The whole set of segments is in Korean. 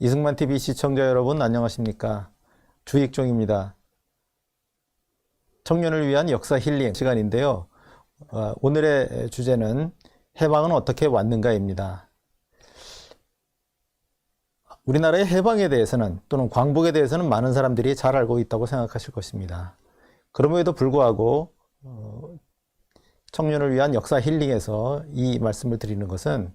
이승만 TV 시청자 여러분 안녕하십니까? 주익종입니다. 청년을 위한 역사 힐링 시간인데요. 오늘의 주제는 해방은 어떻게 왔는가입니다. 우리나라의 해방에 대해서는 또는 광복에 대해서는 많은 사람들이 잘 알고 있다고 생각하실 것입니다. 그럼에도 불구하고 청년을 위한 역사 힐링에서 이 말씀을 드리는 것은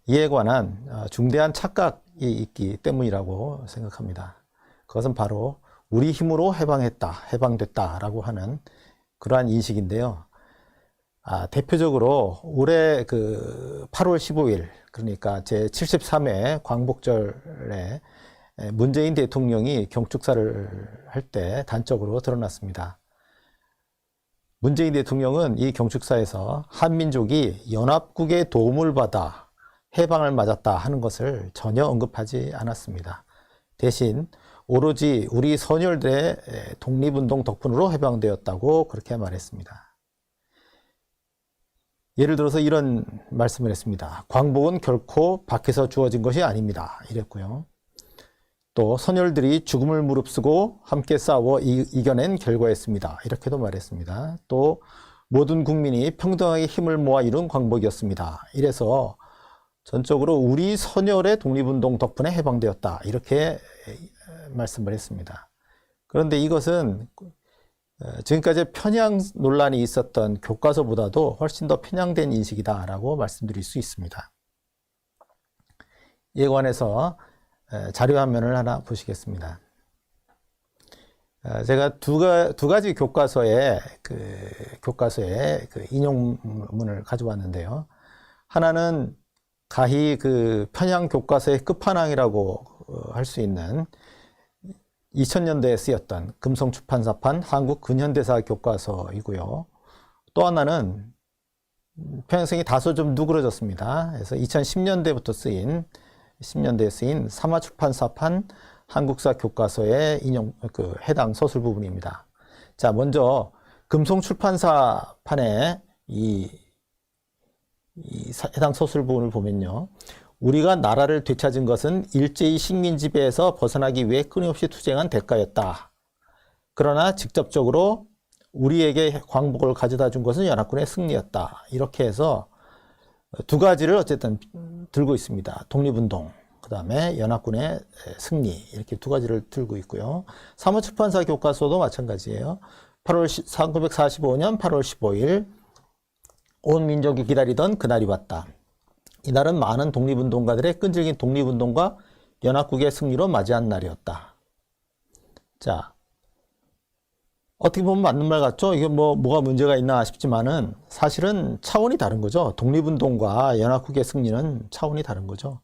이에 관한 중대한 착각이 있기 때문이라고 생각합니다. 그것은 바로 우리 힘으로 해방됐다 라고 하는 그러한 인식인데요. 대표적으로 올해 8월 15일 그러니까 제73회 광복절에 문재인 대통령이 경축사를 할 때 단적으로 드러났습니다. 문재인 대통령은 이 경축사에서 한민족이 연합국의 도움을 받아 해방을 맞았다 하는 것을 전혀 언급하지 않았습니다. 대신 오로지 우리 선열들의 독립운동 덕분으로 해방되었다고 그렇게 말했습니다. 예를 들어서 이런 말씀을 했습니다. 광복은 결코 밖에서 주어진 것이 아닙니다. 이랬고요. 또 선열들이 죽음을 무릅쓰고 함께 싸워 이겨낸 결과였습니다. 이렇게도 말했습니다. 또 모든 국민이 평등하게 힘을 모아 이룬 광복이었습니다. 이래서 전적으로 우리 선열의 독립운동 덕분에 해방되었다. 이렇게 말씀을 했습니다. 그런데 이것은 지금까지 편향 논란이 있었던 교과서보다도 훨씬 더 편향된 인식이다라고 말씀드릴 수 있습니다. 이에 관해서 자료 화면을 하나 보시겠습니다. 제가 두 가지 교과서에 인용문을 가져왔는데요. 하나는 가히 편향 교과서의 끝판왕이라고 할 수 있는 2000년대에 쓰였던 금성出版사판 한국 근현대사 교과서이고요. 또 하나는 편향성이 다소 좀 누그러졌습니다. 그래서 2010년대부터 쓰인 10년대에 쓰인 삼화출판사판 한국사 교과서의 해당 서술 부분입니다. 자, 먼저 금성출판사판의 해당 서술 부분을 보면요. 우리가 나라를 되찾은 것은 일제히 식민 지배에서 벗어나기 위해 끊임없이 투쟁한 대가였다. 그러나 직접적으로 우리에게 광복을 가져다 준 것은 연합군의 승리였다. 이렇게 해서 두 가지를 어쨌든 들고 있습니다. 독립운동, 그 다음에 연합군의 승리, 이렇게 두 가지를 들고 있고요. 삼화출판사 교과서도 마찬가지예요. 1945년 8월 15일 온 민족이 기다리던 그날이 왔다. 이날은 많은 독립운동가들의 끈질긴 독립운동과 연합국의 승리로 맞이한 날이었다. 자, 어떻게 보면 맞는 말 같죠? 이게 뭐가 문제가 있나 싶지만은 사실은 차원이 다른 거죠. 독립운동과 연합국의 승리는 차원이 다른 거죠.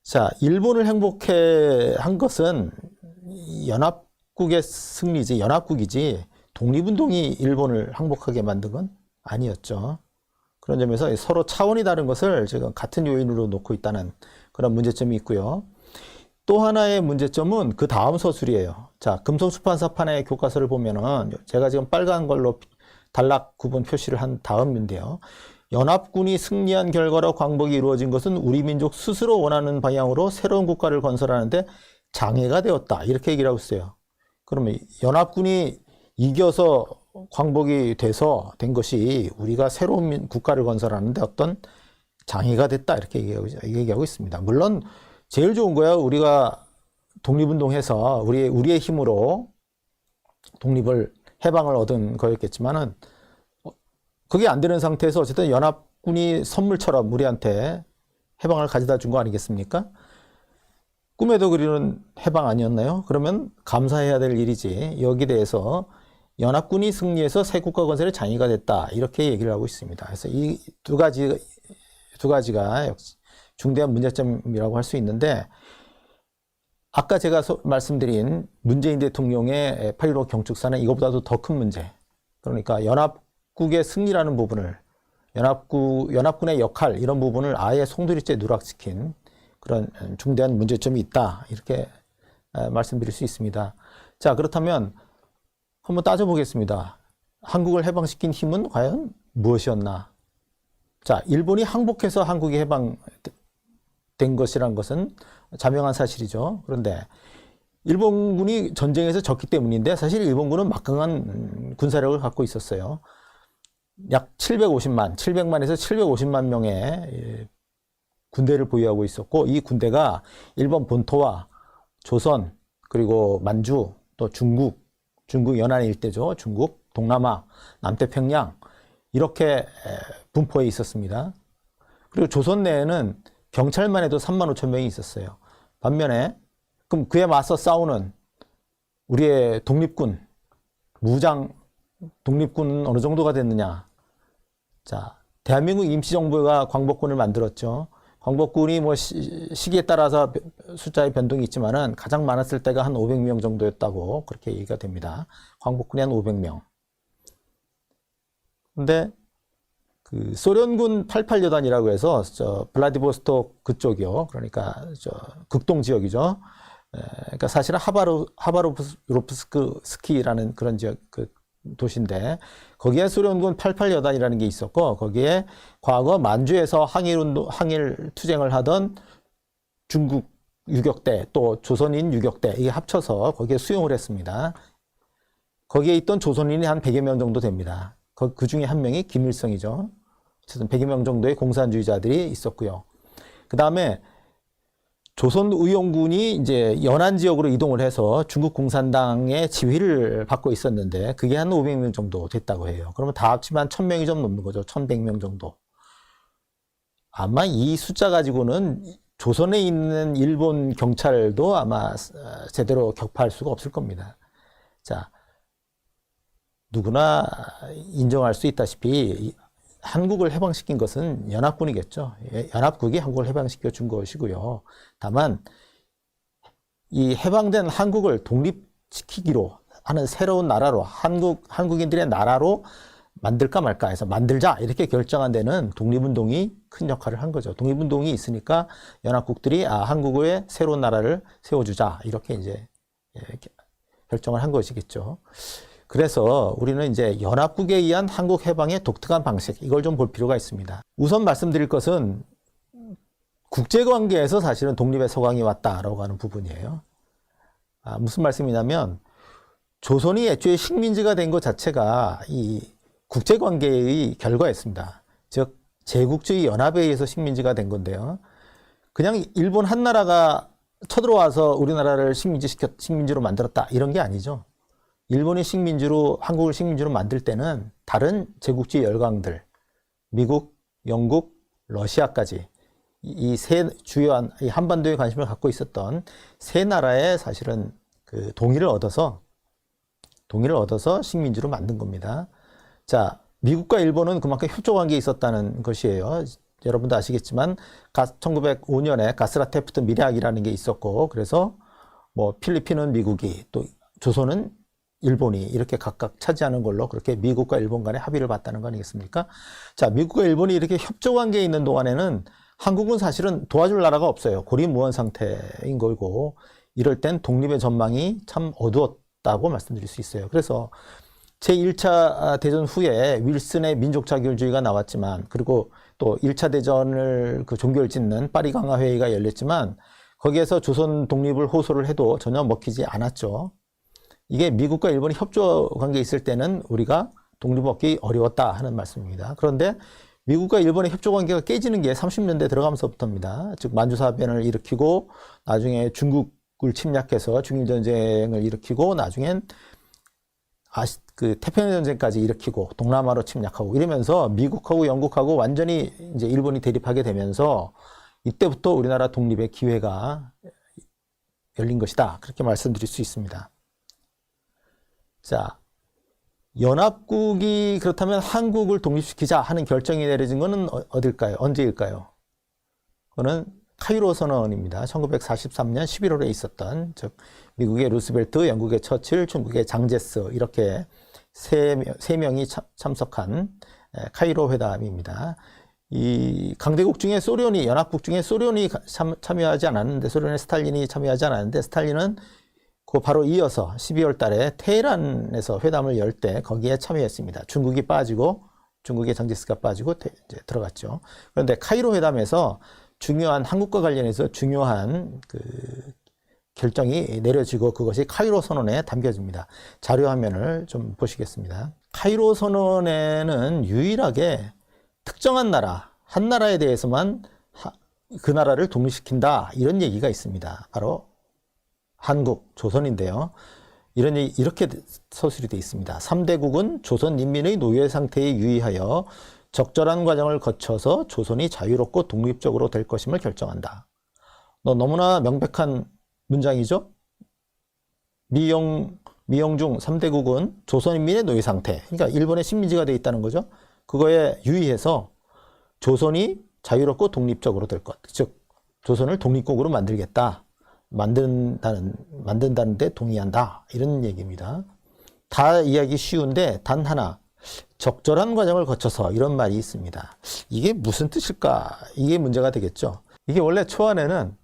자, 일본을 행복해 한 것은 연합국의 승리지, 연합국이지, 독립운동이 일본을 항복하게 만든 건 아니었죠. 그런 점에서 서로 차원이 다른 것을 지금 같은 요인으로 놓고 있다는 그런 문제점이 있고요. 또 하나의 문제점은 그 다음 서술이에요. 자, 금성출판사판의 교과서를 보면은 제가 지금 빨간 걸로 단락 구분 표시를 한 다음인데요. 연합군이 승리한 결과로 광복이 이루어진 것은 우리 민족 스스로 원하는 방향으로 새로운 국가를 건설하는데 장애가 되었다. 이렇게 얘기를 하고 있어요. 그러면 연합군이 이겨서 광복이 돼서 된 것이 우리가 새로운 국가를 건설하는데 어떤 장애가 됐다. 이렇게 얘기하고 있습니다. 물론 제일 좋은 거야. 우리가 독립운동해서 우리의 힘으로 해방을 얻은 거였겠지만은 그게 안 되는 상태에서 어쨌든 연합군이 선물처럼 우리한테 해방을 가져다 준 거 아니겠습니까? 꿈에도 그리는 해방 아니었나요? 그러면 감사해야 될 일이지. 여기 대해서 연합군이 승리해서 새 국가 건설에 장애가 됐다. 이렇게 얘기를 하고 있습니다. 그래서 이 두 가지가 역시 중대한 문제점이라고 할 수 있는데, 아까 제가 말씀드린 문재인 대통령의 8.15 경축사는 이것보다도 더 큰 문제. 그러니까 연합국의 승리라는 부분을, 연합군의 역할, 이런 부분을 아예 송두리째 누락시킨 그런 중대한 문제점이 있다. 이렇게 말씀드릴 수 있습니다. 자, 그렇다면 한번 따져보겠습니다. 한국을 해방시킨 힘은 과연 무엇이었나? 자, 일본이 항복해서 한국이 해방된 것이란 것은 자명한 사실이죠. 그런데 일본군이 전쟁에서 졌기 때문인데 사실 일본군은 막강한 군사력을 갖고 있었어요. 약 700만에서 750만 명의 군대를 보유하고 있었고, 이 군대가 일본 본토와 조선, 그리고 만주, 또 중국 연안 일대죠. 중국, 동남아, 남태평양 이렇게 분포해 있었습니다. 그리고 조선 내에는 경찰만 해도 3만 5천 명이 있었어요. 반면에 그럼 그에 맞서 싸우는 우리의 독립군, 무장 독립군은 어느 정도가 됐느냐? 자, 대한민국 임시정부가 광복군을 만들었죠. 광복군이 뭐 시기에 따라서 숫자의 변동이 있지만은 가장 많았을 때가 한 500명 정도였다고 그렇게 얘기가 됩니다. 광복군이 한 500명. 근데 그 소련군 88여단이라고 해서 블라디보스톡 그쪽이요. 그러니까 극동 지역이죠. 그러니까 사실은 하바롭스크 스키라는 그런 지역 그 도시인데 거기에 소련군 88여단이라는 게 있었고 거기에 과거 만주에서 항일 투쟁을 하던 중국 유격대 또 조선인 유격대 이게 합쳐서 거기에 수용을 했습니다. 거기에 있던 조선인이 한 100여 명 정도 됩니다. 그 중에 한 명이 김일성이죠. 어쨌든 100여 명 정도의 공산주의자들이 있었고요. 그 다음에 조선의용군이 이제 연안 지역으로 이동을 해서 중국 공산당의 지휘를 받고 있었는데 그게 한 500명 정도 됐다고 해요. 그러면 다 합치면 1000명이 좀 넘는 거죠. 1100명 정도. 아마 이 숫자 가지고는 조선에 있는 일본 경찰도 아마 제대로 격파할 수가 없을 겁니다. 자, 누구나 인정할 수 있다시피 한국을 해방시킨 것은 연합군이겠죠. 연합국이 한국을 해방시켜 준 것이고요. 다만 이 해방된 한국을 독립시키기로 하는 새로운 나라로 한국인들의 나라로 만들까 말까 해서 만들자 이렇게 결정한 데는 독립운동이 큰 역할을 한 거죠. 독립운동이 있으니까 연합국들이 한국의 새로운 나라를 세워주자 이렇게 이제 결정을 한 것이겠죠. 그래서 우리는 이제 연합국에 의한 한국 해방의 독특한 방식, 이걸 좀 볼 필요가 있습니다. 우선 말씀드릴 것은 국제관계에서 사실은 독립의 서광이 왔다라고 하는 부분이에요. 무슨 말씀이냐면 조선이 애초에 식민지가 된 것 자체가 이 국제관계의 결과였습니다. 즉 제국주의 연합에 의해서 식민지가 된 건데요. 그냥 일본 한 나라가 쳐들어와서 우리나라를 식민지로 만들었다 이런 게 아니죠. 일본이 한국을 식민지로 만들 때는 다른 제국주의 열강들, 미국, 영국, 러시아까지 이 세 주요한 이 한반도에 관심을 갖고 있었던 세 나라의 사실은 그 동의를 얻어서 식민지로 만든 겁니다. 자, 미국과 일본은 그만큼 협조 관계에 있었다는 것이에요. 여러분도 아시겠지만 1905년에 가스라테프트 밀약이라는 게 있었고 그래서 뭐 필리핀은 미국이 또 조선은 일본이 이렇게 각각 차지하는 걸로 그렇게 미국과 일본 간에 합의를 봤다는 거 아니겠습니까? 자, 미국과 일본이 이렇게 협조 관계에 있는 동안에는 한국은 사실은 도와줄 나라가 없어요. 고립무원 상태인 거고 이럴 땐 독립의 전망이 참 어두웠다고 말씀드릴 수 있어요. 그래서 제1차 대전 후에 윌슨의 민족 자결주의가 나왔지만 그리고 또 1차 대전을 그 종결 짓는 파리 강화 회의가 열렸지만 거기에서 조선 독립을 호소를 해도 전혀 먹히지 않았죠. 이게 미국과 일본이 협조 관계에 있을 때는 우리가 독립을 얻기 어려웠다 하는 말씀입니다. 그런데 미국과 일본의 협조 관계가 깨지는 게 30년대 들어가면서부터입니다. 즉 만주사변을 일으키고 나중에 중국을 침략해서 중일전쟁을 일으키고 나중엔 태평양 전쟁까지 일으키고 동남아로 침략하고 이러면서 미국하고 영국하고 완전히 이제 일본이 대립하게 되면서 이때부터 우리나라 독립의 기회가 열린 것이다. 그렇게 말씀드릴 수 있습니다. 자, 연합국이 그렇다면 한국을 독립시키자 하는 결정이 내려진 것은 어딜까요? 언제일까요? 그거는 카이로 선언입니다. 1943년 11월에 있었던, 즉 미국의 루스벨트, 영국의 처칠, 중국의 장제스 이렇게 세 명이 참석한 카이로 회담입니다. 이 강대국 중에 연합국 중에 소련이 참여하지 않았는데, 소련의 스탈린이 참여하지 않았는데, 스탈린은 그 바로 이어서 12월 달에 테헤란에서 회담을 열 때 거기에 참여했습니다. 중국의 장제스가 빠지고 이제 들어갔죠. 그런데 카이로 회담에서 중요한 한국과 관련해서 중요한 그 결정이 내려지고 그것이 카이로 선언에 담겨집니다. 자료 화면을 좀 보시겠습니다. 카이로 선언에는 유일하게 특정한 나라, 한 나라에 대해서만 그 나라를 독립시킨다 이런 얘기가 있습니다. 바로 한국, 조선인데요. 이렇게 서술이 되어 있습니다. 3대국은 조선인민의 노예 상태에 유의하여 적절한 과정을 거쳐서 조선이 자유롭고 독립적으로 될 것임을 결정한다. 너무나 명백한 문장이죠. 미영중 3대국은 조선인민의 노예 상태, 그러니까 일본의 식민지가 되어 있다는 거죠. 그거에 유의해서 조선이 자유롭고 독립적으로 될 것, 즉 조선을 독립국으로 만들겠다, 만든다는 데 동의한다, 이런 얘기입니다. 다 이해하기 쉬운데 단 하나, 적절한 과정을 거쳐서, 이런 말이 있습니다. 이게 무슨 뜻일까? 이게 문제가 되겠죠. 이게 원래 초안에는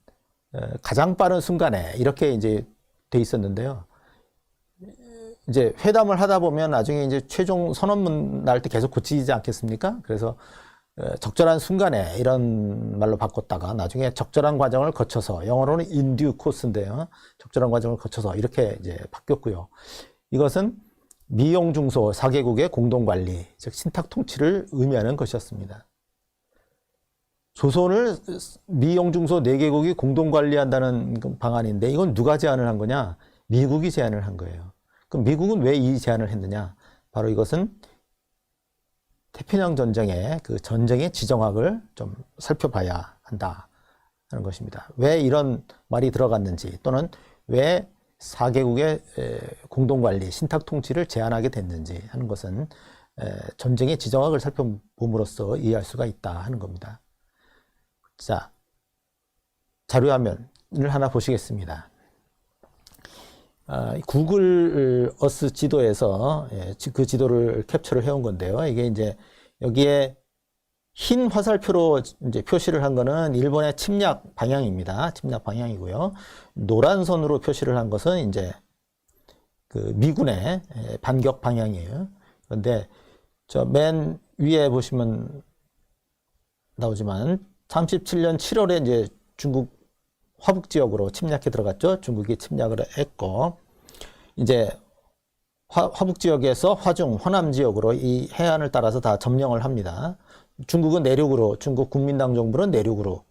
가장 빠른 순간에 이렇게 이제 돼 있었는데요. 이제 회담을 하다 보면 나중에 이제 최종 선언문 날 때 계속 고치지 않겠습니까? 그래서 적절한 순간에 이런 말로 바꿨다가 나중에 적절한 과정을 거쳐서, 영어로는 in due course인데요. 적절한 과정을 거쳐서 이렇게 이제 바뀌었고요. 이것은 미용중소 4개국의 공동관리, 즉 신탁 통치를 의미하는 것이었습니다. 조선을 미용중소 4개국이 공동관리한다는 방안인데 이건 누가 제안을 한 거냐? 미국이 제안을 한 거예요. 그럼 미국은 왜 이 제안을 했느냐? 바로 이것은 태평양 전쟁의 그 전쟁의 지정학을 좀 살펴봐야 한다 하는 것입니다. 왜 이런 말이 들어갔는지, 또는 왜 4개국의 공동관리, 신탁 통치를 제안하게 됐는지 하는 것은 전쟁의 지정학을 살펴봄으로써 이해할 수가 있다 하는 겁니다. 자, 자료 화면을 하나 보시겠습니다. 구글 어스 지도에서 그 지도를 캡처를 해온 건데요. 이게 이제 여기에 흰 화살표로 이제 표시를 한 거는 일본의 침략 방향입니다. 침략 방향이고요. 노란 선으로 표시를 한 것은 이제 그 미군의 반격 방향이에요. 그런데 저 맨 위에 보시면 나오지만 37년 7월에 이제 중국 화북 지역으로 침략해 들어갔죠. 중국이 침략을 했고, 이제 화북 지역에서 화중, 화남 지역으로 이 해안을 따라서 다 점령을 합니다. 중국은 내륙으로, 중국 국민당 정부는 내륙으로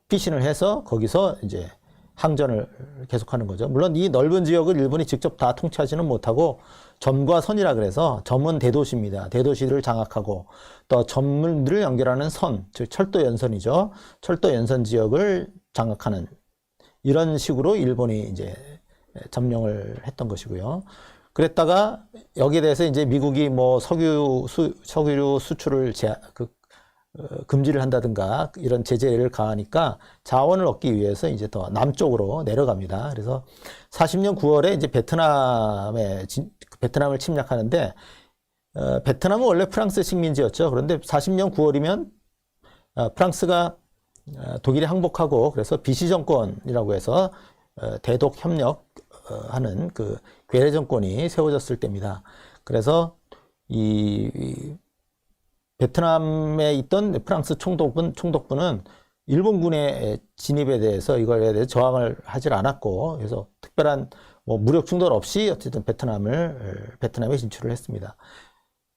피신을 해서 거기서 이제 항전을 계속하는 거죠. 물론 이 넓은 지역을 일본이 직접 다 통치하지는 못하고 점과 선이라 그래서, 점은 대도시입니다. 대도시를 장악하고, 또 점들을 연결하는 선, 즉 철도 연선이죠. 철도 연선 지역을 장악하는, 이런 식으로 일본이 이제 점령을 했던 것이고요. 그랬다가 여기에 대해서 이제 미국이 뭐 석유 수출을 금지를 한다든가 이런 제재를 가하니까 자원을 얻기 위해서 이제 더 남쪽으로 내려갑니다. 그래서 40년 9월에 이제 베트남을 침략하는데, 베트남은 원래 프랑스 식민지였죠. 그런데 40년 9월이면 프랑스가 독일에 항복하고, 그래서 비시 정권이라고 해서 대독 협력하는 그 괴뢰 정권이 세워졌을 때입니다. 그래서 이 베트남에 있던 프랑스 총독부는 일본군의 진입에 대해서, 이거에 대해 저항을 하질 않았고, 그래서 특별한 뭐 무력 충돌 없이 어쨌든 베트남에 진출을 했습니다.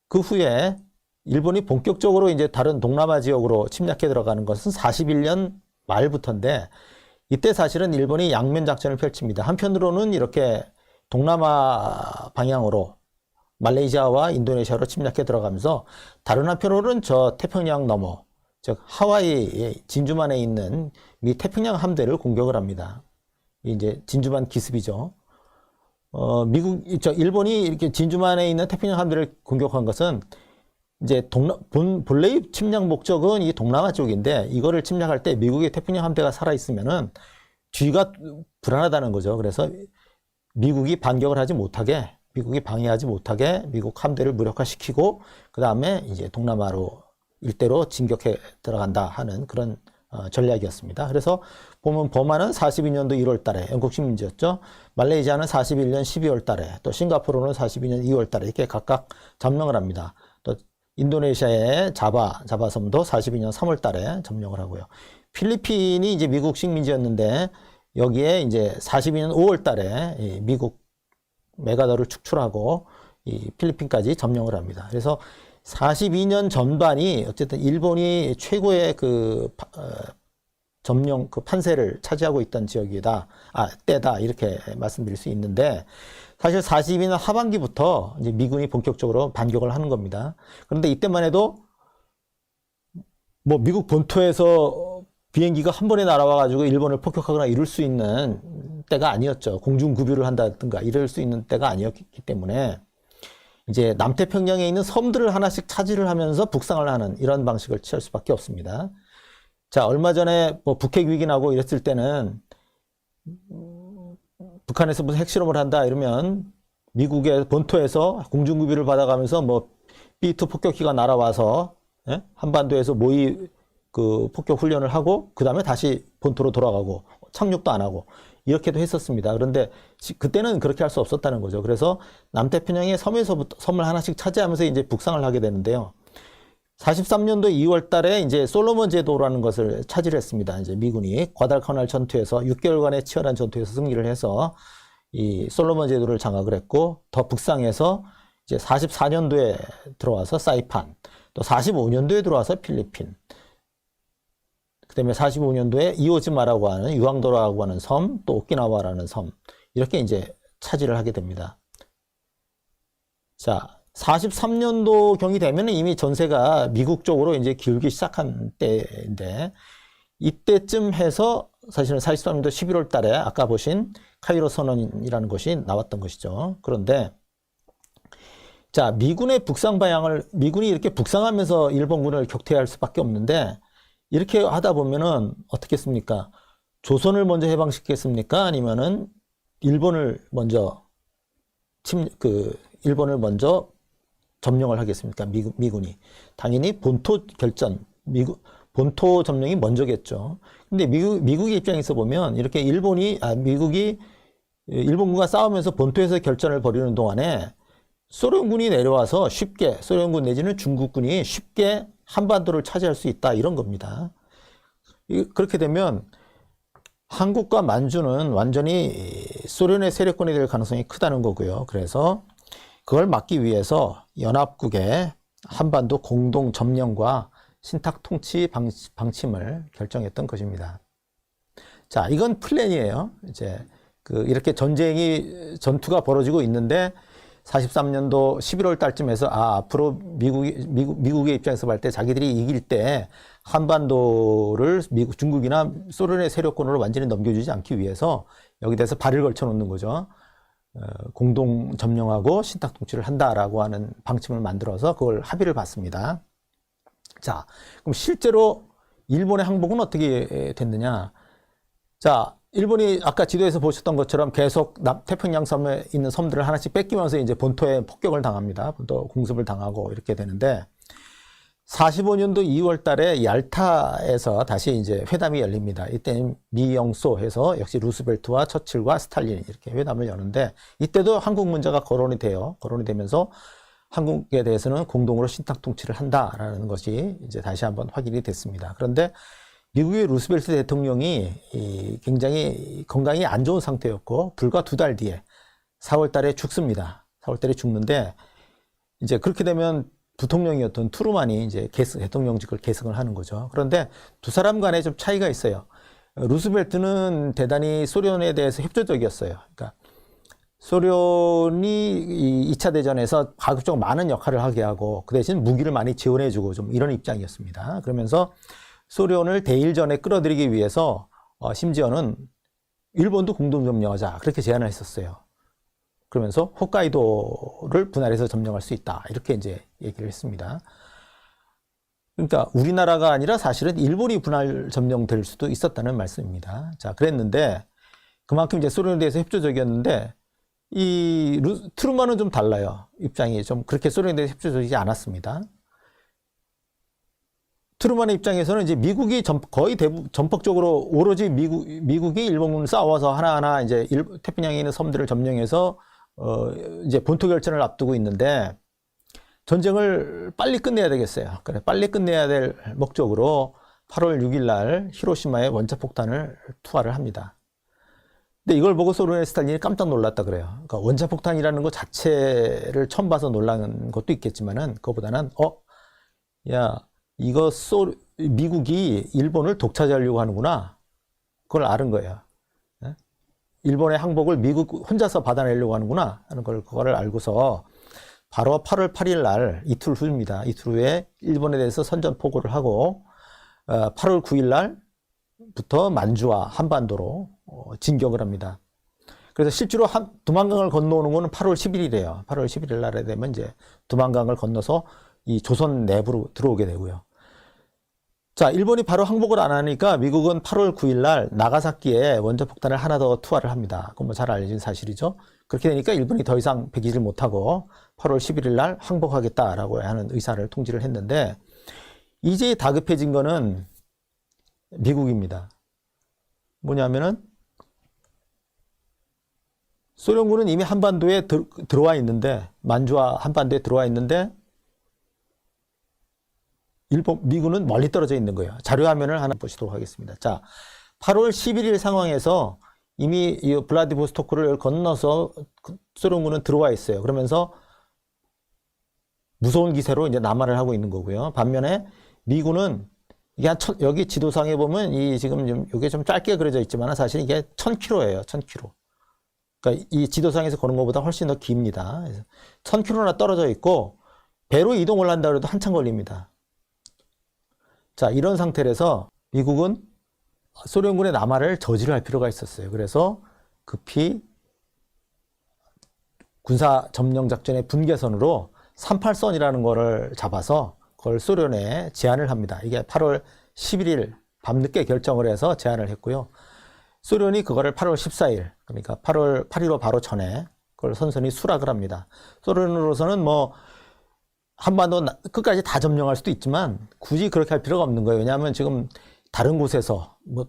그 후에 일본이 본격적으로 이제 다른 동남아 지역으로 침략해 들어가는 것은 41년 말부터인데, 이때 사실은 일본이 양면 작전을 펼칩니다. 한편으로는 이렇게 동남아 방향으로 말레이시아와 인도네시아로 침략해 들어가면서, 다른 한편으로는 저 태평양 너머, 즉 하와이 진주만에 있는 미 태평양 함대를 공격을 합니다. 이제 진주만 기습이죠. 일본이 이렇게 진주만에 있는 태평양 함대를 공격한 것은 이제 본래의 침략 목적은 이 동남아 쪽인데, 이거를 침략할 때 미국의 태평양 함대가 살아있으면은 뒤가 불안하다는 거죠. 그래서 미국이 반격을 하지 못하게, 미국이 방해하지 못하게 미국 함대를 무력화시키고, 그 다음에 이제 동남아로 일대로 진격해 들어간다 하는 그런 전략이었습니다. 그래서 보면 버마는 42년도 1월 달에 영국 식민지였죠. 말레이시아는 41년 12월 달에, 또 싱가포르는 42년 2월 달에 이렇게 각각 점령을 합니다. 또 인도네시아의 자바섬도 42년 3월 달에 점령을 하고요. 필리핀이 이제 미국 식민지였는데 여기에 이제 42년 5월 달에 미국 메가더를 축출하고 이 필리핀까지 점령을 합니다. 그래서 42년 전반이 어쨌든 일본이 최고의 점령 판세를 차지하고 있던 지역이다, 때다, 이렇게 말씀드릴 수 있는데, 사실 42년 하반기부터 이제 미군이 본격적으로 반격을 하는 겁니다. 그런데 이때만 해도 뭐 미국 본토에서 비행기가 한 번에 날아와가지고 일본을 폭격하거나 이럴 수 있는 때가 아니었죠. 공중구비를 한다든가 이럴 수 있는 때가 아니었기 때문에 이제 남태평양에 있는 섬들을 하나씩 차지를 하면서 북상을 하는 이런 방식을 취할 수밖에 없습니다. 자, 얼마 전에 뭐 북핵 위기 나고 이랬을 때는 북한에서 무슨 핵실험을 한다 이러면 미국의 본토에서 공중구비를 받아가면서 뭐 B2 폭격기가 날아와서 한반도에서 모의 폭격 훈련을 하고 그 다음에 다시 본토로 돌아가고 착륙도 안 하고 이렇게도 했었습니다. 그런데 그때는 그렇게 할 수 없었다는 거죠. 그래서 남태평양의 섬에서부터 섬을 하나씩 차지하면서 이제 북상을 하게 되는데요. 43년도 2월 달에 이제 솔로몬 제도라는 것을 차지를 했습니다. 이제 미군이 과달카날 전투에서 6개월간의 치열한 전투에서 승리를 해서 이 솔로몬 제도를 장악을 했고, 더 북상해서 이제 44년도에 들어와서 사이판, 또 45년도에 들어와서 필리핀, 그 다음에 45년도에 이오지마라고 하는 유황도라고 하는 섬, 또 오키나와라는 섬, 이렇게 이제 차지를 하게 됩니다. 자, 43년도 경이 되면 이미 전세가 미국 쪽으로 이제 기울기 시작한 때인데, 이때쯤 해서 사실은 43년도 11월 달에 아까 보신 카이로 선언이라는 것이 나왔던 것이죠. 그런데 자, 미군의 북상 방향을, 미군이 이렇게 북상하면서 일본군을 격퇴할 수밖에 없는데, 이렇게 하다 보면은 어떻겠습니까? 조선을 먼저 해방시키겠습니까? 아니면은 일본을 먼저 일본을 먼저 점령을 하겠습니까? 미군이. 당연히 본토 결전, 본토 점령이 먼저겠죠. 근데 미국의 입장에서 보면 이렇게 미국이 일본군과 싸우면서 본토에서 결전을 벌이는 동안에 소련군이 내려와서 쉽게, 소련군 내지는 중국군이 쉽게 한반도를 차지할 수 있다, 이런 겁니다. 그렇게 되면 한국과 만주는 완전히 소련의 세력권이 될 가능성이 크다는 거고요. 그래서 그걸 막기 위해서 연합국의 한반도 공동 점령과 신탁 통치 방침을 결정했던 것입니다. 자, 이건 플랜이에요. 이제 이렇게 전투가 벌어지고 있는데 43년도 11월 달쯤에서 앞으로 미국의 입장에서 볼 때 자기들이 이길 때 한반도를 중국이나 소련의 세력권으로 완전히 넘겨주지 않기 위해서 여기 대해서 발을 걸쳐 놓는 거죠. 공동 점령하고 신탁 통치를 한다라고 하는 방침을 만들어서 그걸 합의를 받습니다. 자, 그럼 실제로 일본의 항복은 어떻게 됐느냐? 자, 일본이 아까 지도에서 보셨던 것처럼 계속 태평양 섬에 있는 섬들을 하나씩 뺏기면서 이제 본토에 폭격을 당합니다. 본토 공습을 당하고 이렇게 되는데, 45년도 2월 달에 얄타에서 다시 이제 회담이 열립니다. 이때는 미영소 해서 역시 루스벨트와 처칠과 스탈린 이렇게 회담을 여는데, 이때도 한국 문제가 거론이 돼요. 거론이 되면서 한국에 대해서는 공동으로 신탁 통치를 한다라는 것이 이제 다시 한번 확인이 됐습니다. 그런데 미국의 루스벨트 대통령이 굉장히 건강이 안 좋은 상태였고, 불과 2달 뒤에 4월 달에 죽습니다. 4월 달에 죽는데, 이제 그렇게 되면 부통령이었던 트루만이 이제 대통령직을 계승을 하는 거죠. 그런데 두 사람 간에 좀 차이가 있어요. 루스벨트는 대단히 소련에 대해서 협조적이었어요. 그러니까 소련이 2차 대전에서 가급적 많은 역할을 하게 하고, 그 대신 무기를 많이 지원해주고 좀 이런 입장이었습니다. 그러면서 소련을 대일전에 끌어들이기 위해서 심지어는 일본도 공동점령하자, 그렇게 제안을 했었어요. 그러면서 홋카이도를 분할해서 점령할 수 있다, 이렇게 이제 얘기를 했습니다. 그러니까 우리나라가 아니라 사실은 일본이 분할 점령될 수도 있었다는 말씀입니다. 자, 그랬는데 그만큼 이제 소련에 대해서 협조적이었는데, 트루만은 좀 달라요. 입장이 좀 그렇게 소련에 대해서 협조적이지 않았습니다. 트루만의 입장에서는 이제 미국이 거의 전폭적으로 오로지 미국이 일본군을 싸워서 하나하나 이제 태평양에 있는 섬들을 점령해서 이제 본토 결전을 앞두고 있는데, 전쟁을 빨리 끝내야 되겠어요. 그래, 빨리 끝내야 될 목적으로 8월 6일 날 히로시마에 원자폭탄을 투하를 합니다. 근데 이걸 보고 소련의 스탈린이 깜짝 놀랐다 그래요. 그러니까 원자폭탄이라는 것 자체를 처음 봐서 놀란 것도 있겠지만은 그거보다는 야, 이거 미국이 일본을 독차지하려고 하는구나. 그걸 알은 거예요. 일본의 항복을 미국 혼자서 받아내려고 하는구나 하는 그거를 알고서 바로 8월 8일 날 이틀 후입니다. 이틀 후에 일본에 대해서 선전포고를 하고 8월 9일 날부터 만주와 한반도로 진격을 합니다. 그래서 실제로 두만강을 건너오는 거는 8월 10일이래요. 8월 11일 날에 되면 이제 두만강을 건너서 이 조선 내부로 들어오게 되고요. 자, 일본이 바로 항복을 안 하니까 미국은 8월 9일 날 나가사키에 원자폭탄을 하나 더 투하를 합니다. 그건 뭐 잘 알려진 사실이죠. 그렇게 되니까 일본이 더 이상 배기를 못하고 8월 11일 날 항복하겠다라고 하는 의사를 통지를 했는데 이제 다급해진 거는 미국입니다. 뭐냐면은 소련군은 이미 한반도에 들어와 있는데 만주와 한반도에 들어와 있는데 미군은 멀리 떨어져 있는 거예요. 자료화면을 하나 보시도록 하겠습니다. 자, 8월 11일 상황에서 이미 이 블라디보스토크를 건너서 소련군은 들어와 있어요. 그러면서 무서운 기세로 이제 남하를 하고 있는 거고요. 반면에 미군은 이게 여기 지도상에 보면 이게 좀 짧게 그려져 있지만 사실 이게 1000km예요. 1000km. 그러니까 이 지도상에서 거는 것보다 훨씬 더 깁니다. 1000km나 떨어져 있고 배로 이동을 한다 그래도 한참 걸립니다. 자, 이런 상태라서 미국은 소련군의 남하를 저지를 할 필요가 있었어요. 그래서 급히 군사 점령 작전의 분계선으로 38선이라는 거를 잡아서 그걸 소련에 제안을 합니다. 이게 8월 11일 밤늦게 결정을 해서 제안을 했고요. 소련이 그거를 8월 14일, 그러니까 8월 8일로 바로 전에 그걸 선선히 수락을 합니다. 소련으로서는 뭐 한반도 끝까지 다 점령할 수도 있지만 굳이 그렇게 할 필요가 없는 거예요. 왜냐하면 지금 다른 곳에서 뭐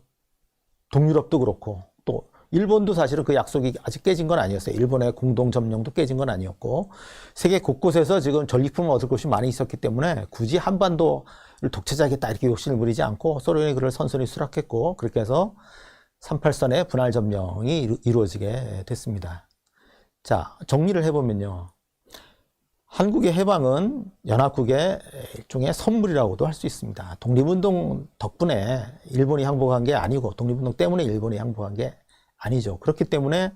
동유럽도 그렇고 또 일본도 사실은 그 약속이 아직 깨진 건 아니었어요. 일본의 공동 점령도 깨진 건 아니었고 세계 곳곳에서 지금 전리품을 얻을 곳이 많이 있었기 때문에 굳이 한반도를 독차지하겠다 이렇게 욕심을 부리지 않고 소련이 그를 선선히 수락했고 그렇게 해서 38선의 분할 점령이 이루어지게 됐습니다. 자, 정리를 해보면요. 한국의 해방은 연합국의 일종의 선물이라고도 할 수 있습니다. 독립운동 덕분에 일본이 항복한 게 아니고 독립운동 때문에 일본이 항복한 게 아니죠. 그렇기 때문에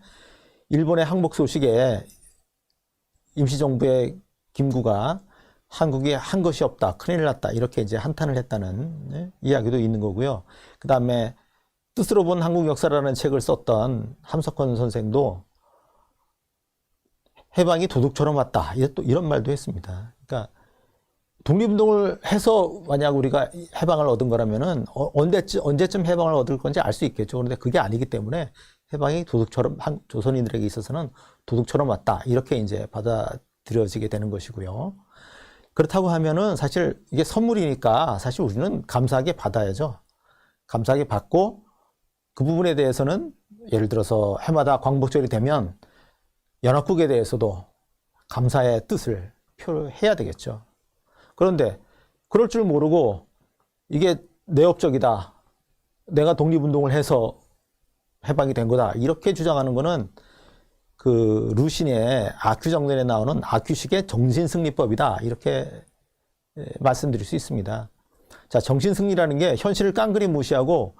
일본의 항복 소식에 임시정부의 김구가 한국이 한 것이 없다, 큰일 났다 이렇게 이제 한탄을 했다는 이야기도 있는 거고요. 그 다음에 뜻으로 본 한국 역사라는 책을 썼던 함석헌 선생도 해방이 도둑처럼 왔다. 이런 말도 했습니다. 그러니까 독립운동을 해서 만약 우리가 해방을 얻은 거라면은 언제쯤 해방을 얻을 건지 알 수 있겠죠. 그런데 그게 아니기 때문에 해방이 도둑처럼 조선인들에게 있어서는 도둑처럼 왔다. 이렇게 이제 받아들여지게 되는 것이고요. 그렇다고 하면은 사실 이게 선물이니까 사실 우리는 감사하게 받아야죠. 감사하게 받고 그 부분에 대해서는 예를 들어서 해마다 광복절이 되면 연합국에 대해서도 감사의 뜻을 표해야 되겠죠. 그런데 그럴 줄 모르고 이게 내 업적이다. 내가 독립운동을 해서 해방이 된 거다. 이렇게 주장하는 거는 그 루신의 아큐정론에 나오는 아큐식의 정신승리법이다. 이렇게 말씀드릴 수 있습니다. 자, 정신승리라는 게 현실을 깡그리 무시하고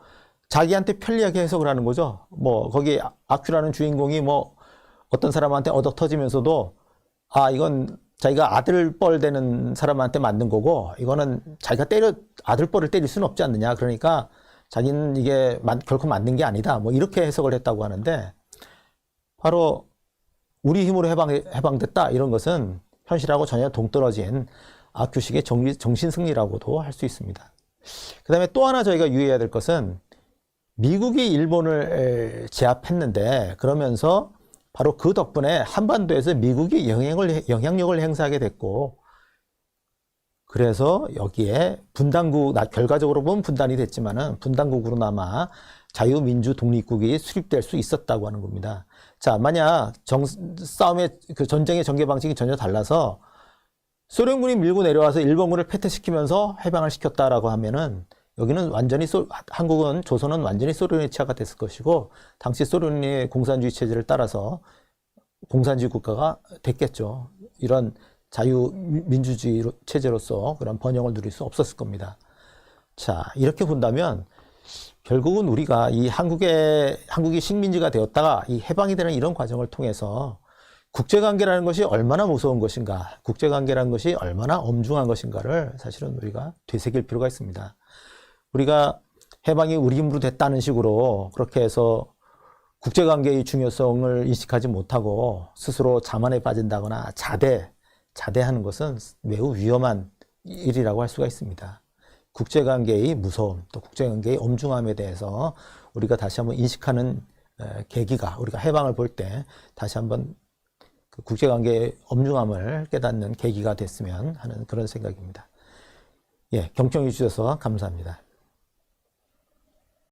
자기한테 편리하게 해석을 하는 거죠. 뭐 거기 아큐라는 주인공이 뭐 어떤 사람한테 얻어 터지면서도 이건 자기가 아들뻘 되는 사람한테 만든 거고 이거는 자기가 아들뻘을 때릴 수는 없지 않느냐. 그러니까 자기는 이게 결코 만든 게 아니다. 뭐 이렇게 해석을 했다고 하는데 바로 우리 힘으로 해방됐다. 이런 것은 현실하고 전혀 동떨어진 아큐식의 정신승리라고도 할 수 있습니다. 그 다음에 또 하나 저희가 유의해야 될 것은 미국이 일본을 제압했는데 그러면서 바로 그 덕분에 한반도에서 미국이 영향력을 행사하게 됐고 그래서 여기에 결과적으로 보면 분단이 됐지만은 분단국으로나마 자유민주 독립국이 수립될 수 있었다고 하는 겁니다. 자, 만약 전쟁의 전개 방식이 전혀 달라서 소련군이 밀고 내려와서 일본군을 패퇴시키면서 해방을 시켰다라고 하면은 여기는 완전히 한국은 조선은 완전히 소련의 치하가 됐을 것이고 당시 소련의 공산주의 체제를 따라서 공산주의 국가가 됐겠죠. 이런 자유민주주의 체제로서 그런 번영을 누릴 수 없었을 겁니다. 자, 이렇게 본다면 결국은 우리가 이 한국이 식민지가 되었다가 이 해방이 되는 이런 과정을 통해서 국제관계라는 것이 얼마나 무서운 것인가, 국제관계라는 것이 얼마나 엄중한 것인가를 사실은 우리가 되새길 필요가 있습니다. 우리가 해방이 우리 힘으로 됐다는 식으로 그렇게 해서 국제관계의 중요성을 인식하지 못하고 스스로 자만에 빠진다거나 자대하는 것은 매우 위험한 일이라고 할 수가 있습니다. 국제관계의 무서움, 또 국제관계의 엄중함에 대해서 우리가 다시 한번 인식하는 계기가, 우리가 해방을 볼 때 다시 한번 그 국제관계의 엄중함을 깨닫는 계기가 됐으면 하는 그런 생각입니다. 예, 경청해 주셔서 감사합니다.